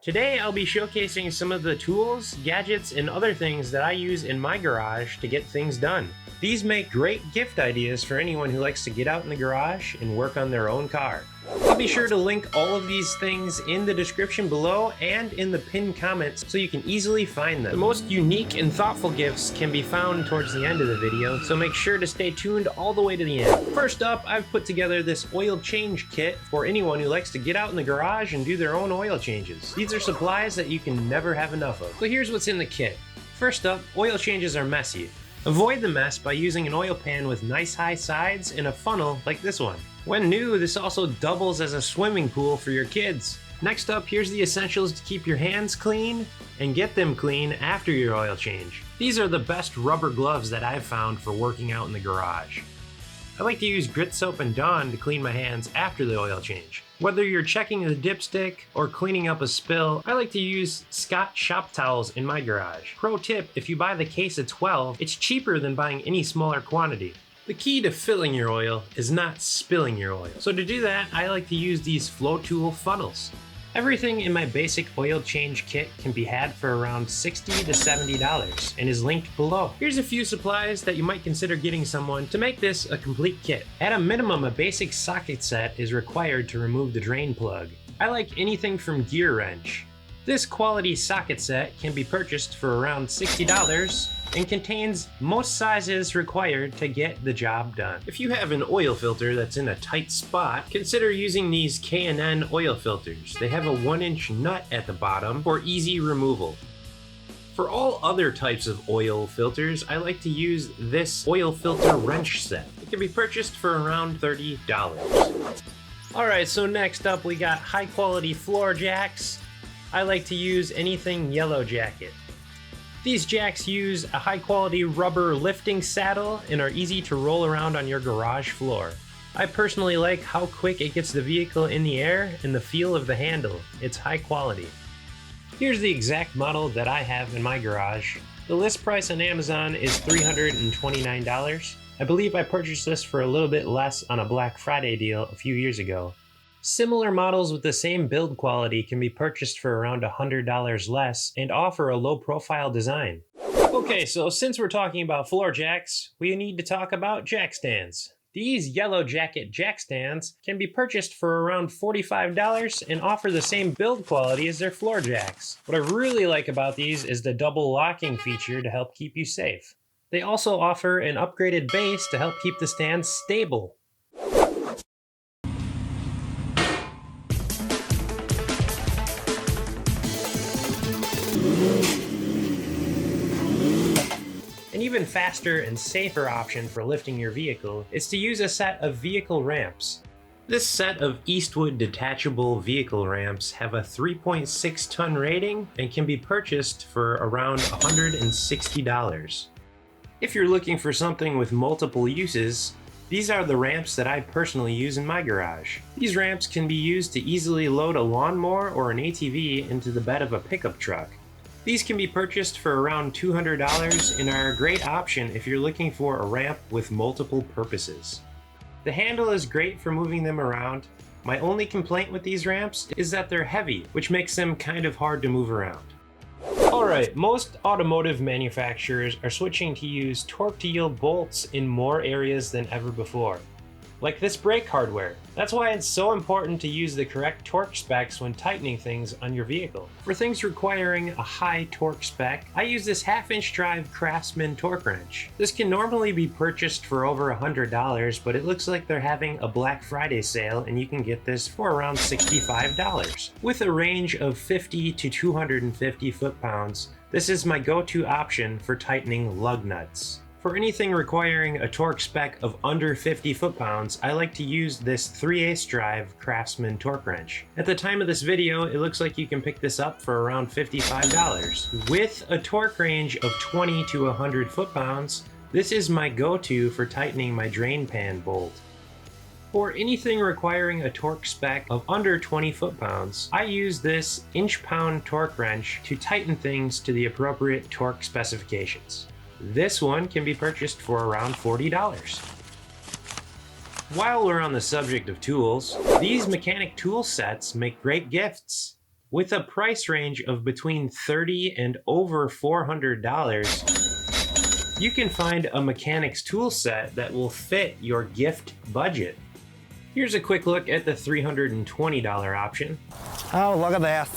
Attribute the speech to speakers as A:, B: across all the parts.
A: Today I'll be showcasing some of the tools, gadgets, and other things that I use in my garage to get things done. These make great gift ideas for anyone who likes to get out in the garage and work on their own car. I'll be sure to link all of these things in the description below and in the pinned comments so you can easily find them. The most unique and thoughtful gifts can be found towards the end of the video, so make sure to stay tuned all the way to the end. First up, I've put together this oil change kit for anyone who likes to get out in the garage and do their own oil changes. These are supplies that you can never have enough of. So here's what's in the kit. First up, oil changes are messy. Avoid the mess by using an oil pan with nice high sides and a funnel like this one. When new, this also doubles as a swimming pool for your kids. Next up, here's the essentials to keep your hands clean and get them clean after your oil change. These are the best rubber gloves that I've found for working out in the garage. I like to use Grit Soap and Dawn to clean my hands after the oil change. Whether you're checking the dipstick or cleaning up a spill, I like to use Scott shop towels in my garage. Pro tip, if you buy the case of 12, it's cheaper than buying any smaller quantity. The key to filling your oil is not spilling your oil. So to do that, I like to use these Flow Tool funnels. Everything in my basic oil change kit can be had for around $60 to $70 and is linked below. Here's a few supplies that you might consider getting someone to make this a complete kit. At a minimum, a basic socket set is required to remove the drain plug. I like anything from gear wrench. This quality socket set can be purchased for around $60 and contains most sizes required to get the job done. If you have an oil filter that's in a tight spot, consider using these K&N oil filters. They have a 1-inch nut at the bottom for easy removal. For all other types of oil filters, I like to use this oil filter wrench set. It can be purchased for around $30. Alright, so next up we got high quality floor jacks. I like to use anything Yellow Jacket. These jacks use a high quality rubber lifting saddle and are easy to roll around on your garage floor. I personally like how quick it gets the vehicle in the air and the feel of the handle. It's high quality. Here's the exact model that I have in my garage. The list price on Amazon is $329. I believe I purchased this for a little bit less on a Black Friday deal a few years ago. Similar models with the same build quality can be purchased for around $100 less and offer a low profile design. Okay, so since we're talking about floor jacks, we need to talk about jack stands. These Yellow Jacket jack stands can be purchased for around $45 and offer the same build quality as their floor jacks. What I really like about these is the double locking feature to help keep you safe. They also offer an upgraded base to help keep the stands stable. An even faster and safer option for lifting your vehicle is to use a set of vehicle ramps. This set of Eastwood detachable vehicle ramps have a 3.6 ton rating and can be purchased for around $160. If you're looking for something with multiple uses, these are the ramps that I personally use in my garage. These ramps can be used to easily load a lawnmower or an ATV into the bed of a pickup truck. These can be purchased for around $200 and are a great option if you're looking for a ramp with multiple purposes. The handle is great for moving them around. My only complaint with these ramps is that they're heavy, which makes them kind of hard to move around. Alright, most automotive manufacturers are switching to use torque-to-yield bolts in more areas than ever before. Like this brake hardware. That's why it's so important to use the correct torque specs when tightening things on your vehicle. For things requiring a high torque spec, I use this 1/2-inch drive Craftsman torque wrench. This can normally be purchased for over $100, but it looks like they're having a Black Friday sale and you can get this for around $65. With a range of 50 to 250 foot-pounds, this is my go-to option for tightening lug nuts. For anything requiring a torque spec of under 50 foot-pounds, I like to use this 3/8 drive Craftsman torque wrench. At the time of this video, it looks like you can pick this up for around $55. With a torque range of 20 to 100 foot-pounds, this is my go-to for tightening my drain pan bolt. For anything requiring a torque spec of under 20 foot-pounds, I use this inch-pound torque wrench to tighten things to the appropriate torque specifications. This one can be purchased for around $40. While we're on the subject of tools, these mechanic tool sets make great gifts. With a price range of between $30 and over $400, you can find a mechanic's tool set that will fit your gift budget. Here's a quick look at the $320 option.
B: Oh, look at that.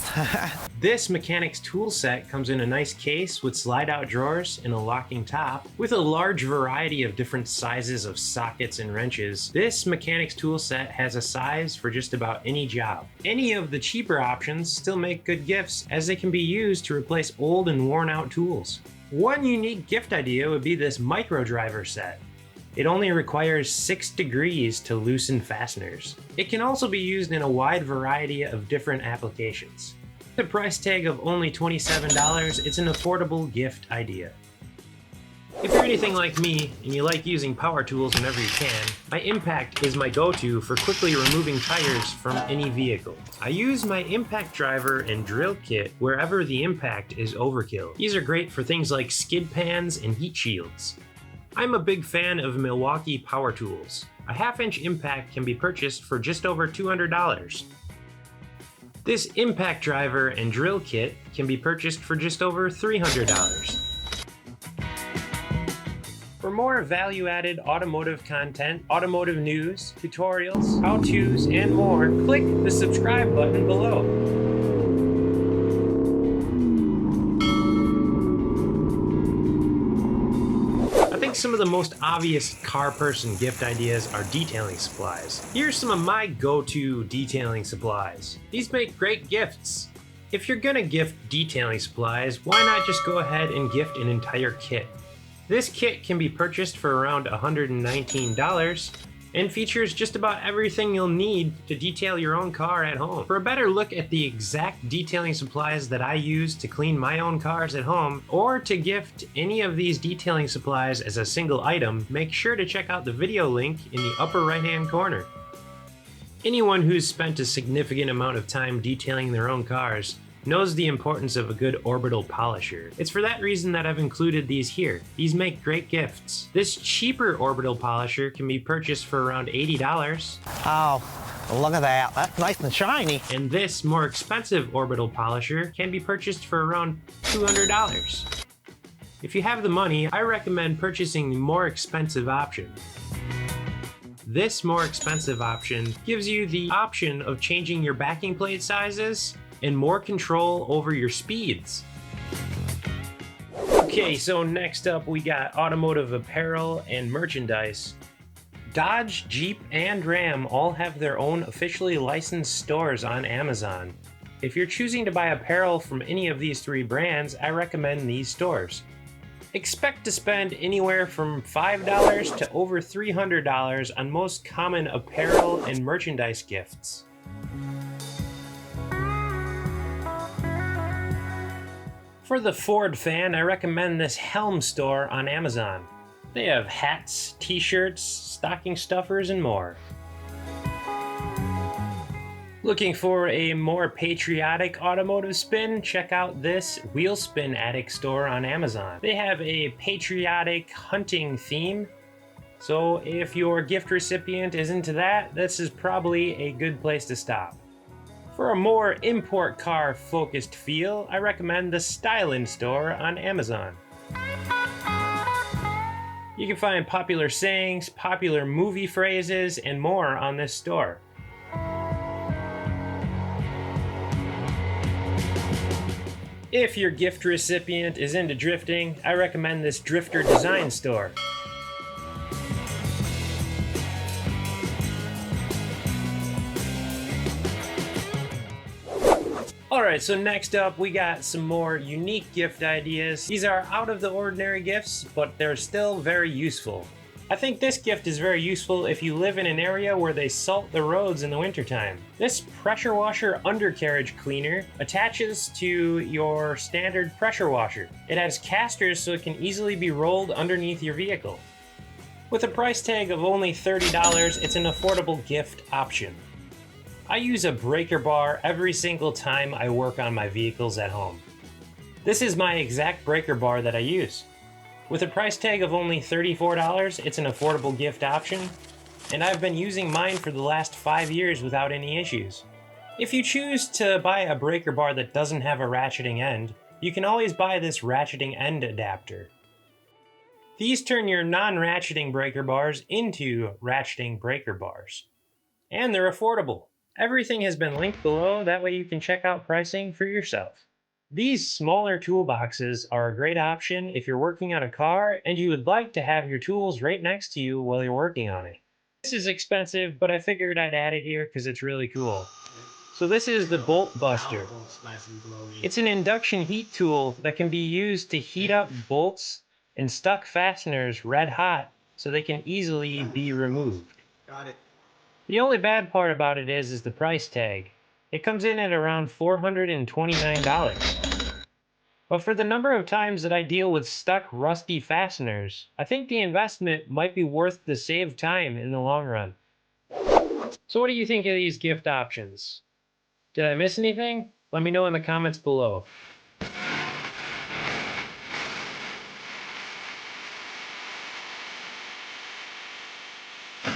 A: This mechanic's tool set comes in a nice case with slide-out drawers and a locking top. With a large variety of different sizes of sockets and wrenches, this mechanic's tool set has a size for just about any job. Any of the cheaper options still make good gifts, as they can be used to replace old and worn-out tools. One unique gift idea would be this micro driver set. It only requires 6 degrees to loosen fasteners. It can also be used in a wide variety of different applications. With a price tag of only $27, it's an affordable gift idea. If you're anything like me and you like using power tools whenever you can, my Impact is my go-to for quickly removing tires from any vehicle. I use my Impact driver and drill kit wherever the impact is overkill. These are great for things like skid pans and heat shields. I'm a big fan of Milwaukee power tools. A 1/2-inch impact can be purchased for just over $200. This impact driver and drill kit can be purchased for just over $300. For more value-added automotive content, automotive news, tutorials, how-tos, and more, click the subscribe button below. Some of the most obvious car person gift ideas are detailing supplies. Here's some of my go-to detailing supplies. These make great gifts. If you're gonna gift detailing supplies, why not just go ahead and gift an entire kit? This kit can be purchased for around $119 and features just about everything you'll need to detail your own car at home. For a better look at the exact detailing supplies that I use to clean my own cars at home, or to gift any of these detailing supplies as a single item, make sure to check out the video link in the upper right-hand corner. Anyone who's spent a significant amount of time detailing their own cars knows the importance of a good orbital polisher. It's for that reason that I've included these here. These make great gifts. This cheaper orbital polisher can be purchased for around $80.
B: Oh, look at that. That's nice and shiny.
A: And this more expensive orbital polisher can be purchased for around $200. If you have the money, I recommend purchasing the more expensive option. This more expensive option gives you the option of changing your backing plate sizes and more control over your speeds. Okay, so next up we got automotive apparel and merchandise. Dodge, Jeep, and Ram all have their own officially licensed stores on Amazon. If you're choosing to buy apparel from any of these 3 brands, I recommend these stores. Expect to spend anywhere from $5 to over $300 on most common apparel and merchandise gifts. For the Ford fan, I recommend this Helm store on Amazon. They have hats, t-shirts, stocking stuffers, and more. Looking for a more patriotic automotive spin? Check out this Wheel Spin Addict store on Amazon. They have a patriotic hunting theme, so if your gift recipient is into that, this is probably a good place to stop. For a more import car focused feel, I recommend the Stylin' store on Amazon. You can find popular sayings, popular movie phrases, and more on this store. If your gift recipient is into drifting, I recommend this Drifter Design store. Alright, so next up we got some more unique gift ideas. These are out of the ordinary gifts, but they're still very useful. I think this gift is very useful if you live in an area where they salt the roads in the wintertime. This pressure washer undercarriage cleaner attaches to your standard pressure washer. It has casters so it can easily be rolled underneath your vehicle. With a price tag of only $30, it's an affordable gift option. I use a breaker bar every single time I work on my vehicles at home. This is my exact breaker bar that I use. With a price tag of only $34, it's an affordable gift option, and I've been using mine for the last 5 years without any issues. If you choose to buy a breaker bar that doesn't have a ratcheting end, you can always buy this ratcheting end adapter. These turn your non-ratcheting breaker bars into ratcheting breaker bars. And they're affordable. Everything has been linked below, that way you can check out pricing for yourself. These smaller toolboxes are a great option if you're working on a car and you would like to have your tools right next to you while you're working on it. This is expensive, but I figured I'd add it here because it's really cool. So this is the Bolt Buster. It's an induction heat tool that can be used to heat up bolts and stuck fasteners red hot so they can easily be removed.
C: Got it.
A: The only bad part about it is the price tag. It comes in at around $429. But for the number of times that I deal with stuck rusty fasteners, I think the investment might be worth the saved time in the long run. So what do you think of these gift options? Did I miss anything? Let me know in the comments below.